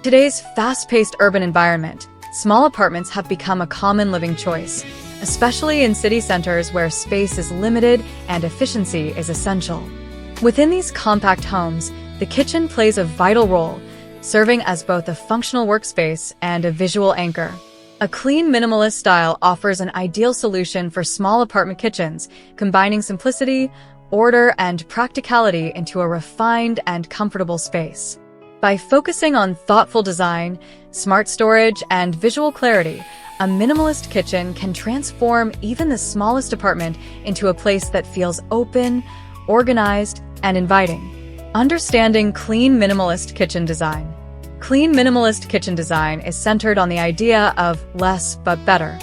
Today's fast-paced urban environment, small apartments have become a common living choice, especially in city centers where space is limited and efficiency is essential. Within these compact homes, the kitchen plays a vital role, serving as both a functional workspace and a visual anchor. A clean minimalist style offers an ideal solution for small apartment kitchens, combining simplicity, order, and practicality into a refined and comfortable space. By focusing on thoughtful design, smart storage, and visual clarity, a minimalist kitchen can transform even the smallest apartment into a place that feels open, organized, and inviting. Understanding clean minimalist kitchen design. Clean minimalist kitchen design is centered on the idea of less but better.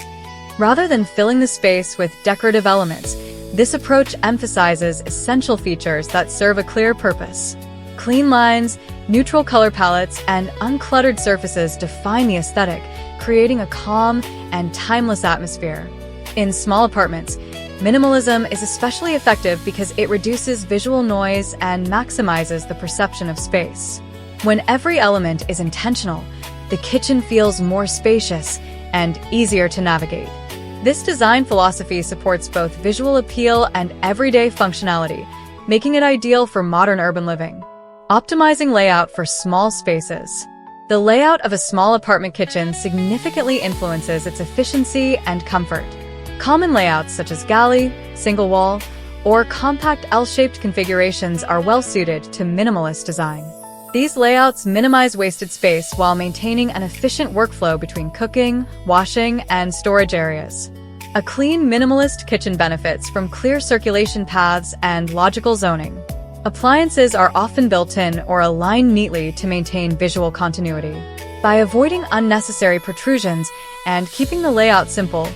Rather than filling the space with decorative elements, this approach emphasizes essential features that serve a clear purpose. Clean lines, neutral color palettes, and uncluttered surfaces define the aesthetic, creating a calm and timeless atmosphere. In small apartments, minimalism is especially effective because it reduces visual noise and maximizes the perception of space. When every element is intentional, the kitchen feels more spacious and easier to navigate. This design philosophy supports both visual appeal and everyday functionality, making it ideal for modern urban living. Optimizing layout for small spaces. The layout of a small apartment kitchen significantly influences its efficiency and comfort. Common layouts such as galley, single wall, or compact L-shaped configurations are well suited to minimalist design. These layouts minimize wasted space while maintaining an efficient workflow between cooking, washing, and storage areas. A clean, minimalist kitchen benefits from clear circulation paths and logical zoning. Appliances are often built in or aligned neatly to maintain visual continuity. By avoiding unnecessary protrusions and keeping the layout simple,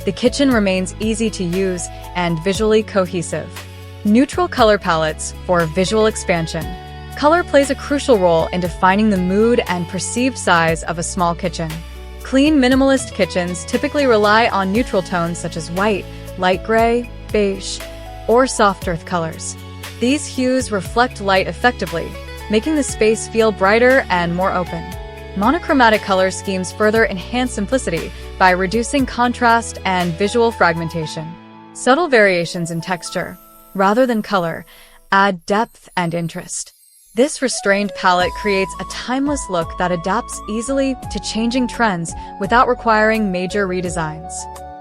the kitchen remains easy to use and visually cohesive. Neutral color palettes for visual expansion. Color plays a crucial role in defining the mood and perceived size of a small kitchen. Clean, minimalist kitchens typically rely on neutral tones such as white, light gray, beige, or soft earth colors. These hues reflect light effectively, making the space feel brighter and more open. Monochromatic color schemes further enhance simplicity by reducing contrast and visual fragmentation. Subtle variations in texture, rather than color, add depth and interest. This restrained palette creates a timeless look that adapts easily to changing trends without requiring major redesigns.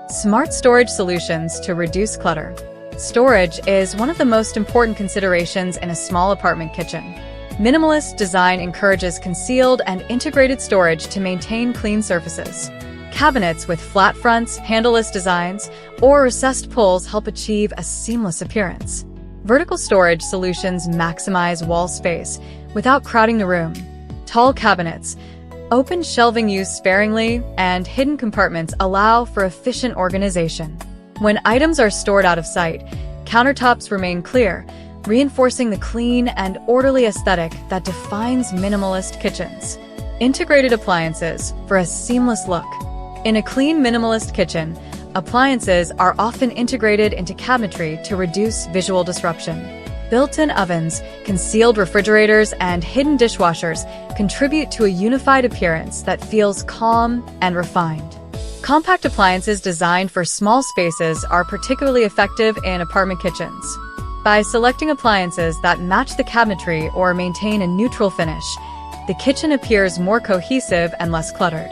Smart storage solutions to reduce clutter. Storage is one of the most important considerations in a small apartment kitchen. Minimalist design encourages concealed and integrated storage to maintain clean surfaces. Cabinets with flat fronts, handleless designs, or recessed pulls help achieve a seamless appearance. Vertical storage solutions maximize wall space without crowding the room. Tall cabinets, open shelving used sparingly, and hidden compartments allow for efficient organization. When items are stored out of sight, countertops remain clear, reinforcing the clean and orderly aesthetic that defines minimalist kitchens. Integrated appliances for a seamless look. In a clean minimalist kitchen, appliances are often integrated into cabinetry to reduce visual disruption. Built-in ovens, concealed refrigerators, and hidden dishwashers contribute to a unified appearance that feels calm and refined. Compact appliances designed for small spaces are particularly effective in apartment kitchens. By selecting appliances that match the cabinetry or maintain a neutral finish, the kitchen appears more cohesive and less cluttered.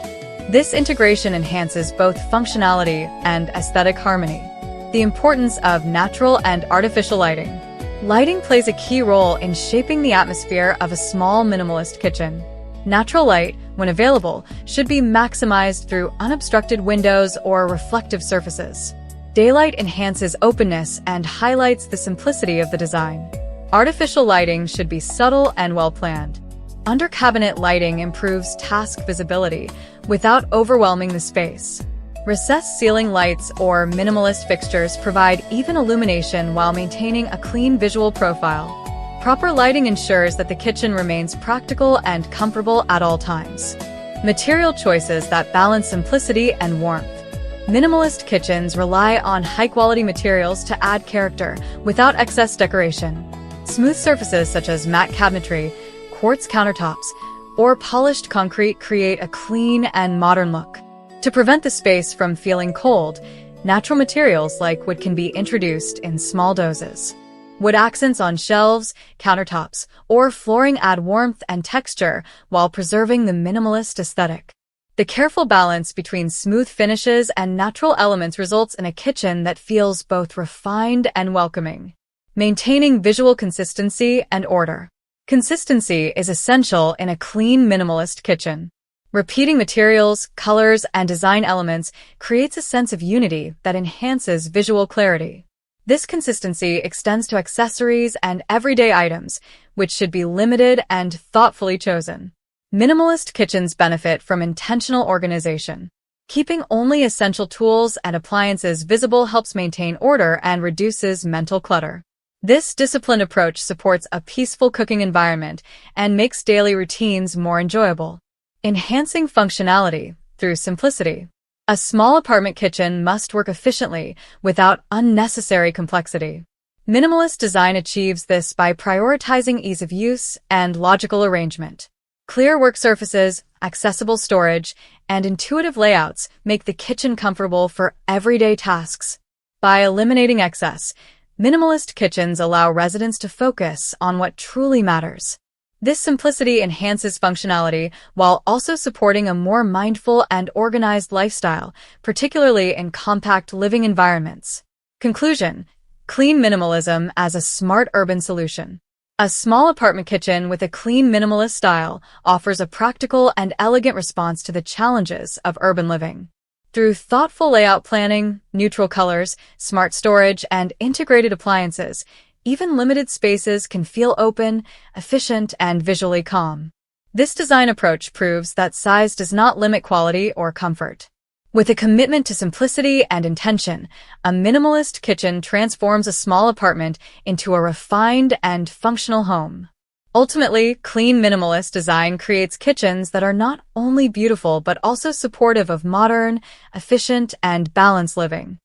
This integration enhances both functionality and aesthetic harmony. The importance of natural and artificial lighting. Lighting plays a key role in shaping the atmosphere of a small minimalist kitchen. Natural light, when available, should be maximized through unobstructed windows or reflective surfaces. Daylight enhances openness and highlights the simplicity of the design. Artificial lighting should be subtle and well-planned. Under-cabinet lighting improves task visibility without overwhelming the space. Recessed ceiling lights or minimalist fixtures provide even illumination while maintaining a clean visual profile. Proper lighting ensures that the kitchen remains practical and comfortable at all times. Material choices that balance simplicity and warmth. Minimalist kitchens rely on high-quality materials to add character without excess decoration. Smooth surfaces such as matte cabinetry, quartz countertops, or polished concrete create a clean and modern look. To prevent the space from feeling cold, natural materials like wood can be introduced in small doses. Wood accents on shelves, countertops, or flooring add warmth and texture while preserving the minimalist aesthetic. The careful balance between smooth finishes and natural elements results in a kitchen that feels both refined and welcoming. Maintaining visual consistency and order. Consistency is essential in a clean, minimalist kitchen. Repeating materials, colors, and design elements creates a sense of unity that enhances visual clarity. This consistency extends to accessories and everyday items, which should be limited and thoughtfully chosen. Minimalist kitchens benefit from intentional organization. Keeping only essential tools and appliances visible helps maintain order and reduces mental clutter. This disciplined approach supports a peaceful cooking environment and makes daily routines more enjoyable. Enhancing functionality through simplicity. A small apartment kitchen must work efficiently without unnecessary complexity. Minimalist design achieves this by prioritizing ease of use and logical arrangement. Clear work surfaces, accessible storage, and intuitive layouts make the kitchen comfortable for everyday tasks. By eliminating excess, minimalist kitchens allow residents to focus on what truly matters. This simplicity enhances functionality while also supporting a more mindful and organized lifestyle, particularly in compact living environments. Conclusion: clean minimalism as a smart urban solution. A small apartment kitchen with a clean minimalist style offers a practical and elegant response to the challenges of urban living. Through thoughtful layout planning, neutral colors, smart storage, and integrated appliances, even limited spaces can feel open, efficient, and visually calm. This design approach proves that size does not limit quality or comfort. With a commitment to simplicity and intention, a minimalist kitchen transforms a small apartment into a refined and functional home. Ultimately, clean minimalist design creates kitchens that are not only beautiful but also supportive of modern, efficient, and balanced living.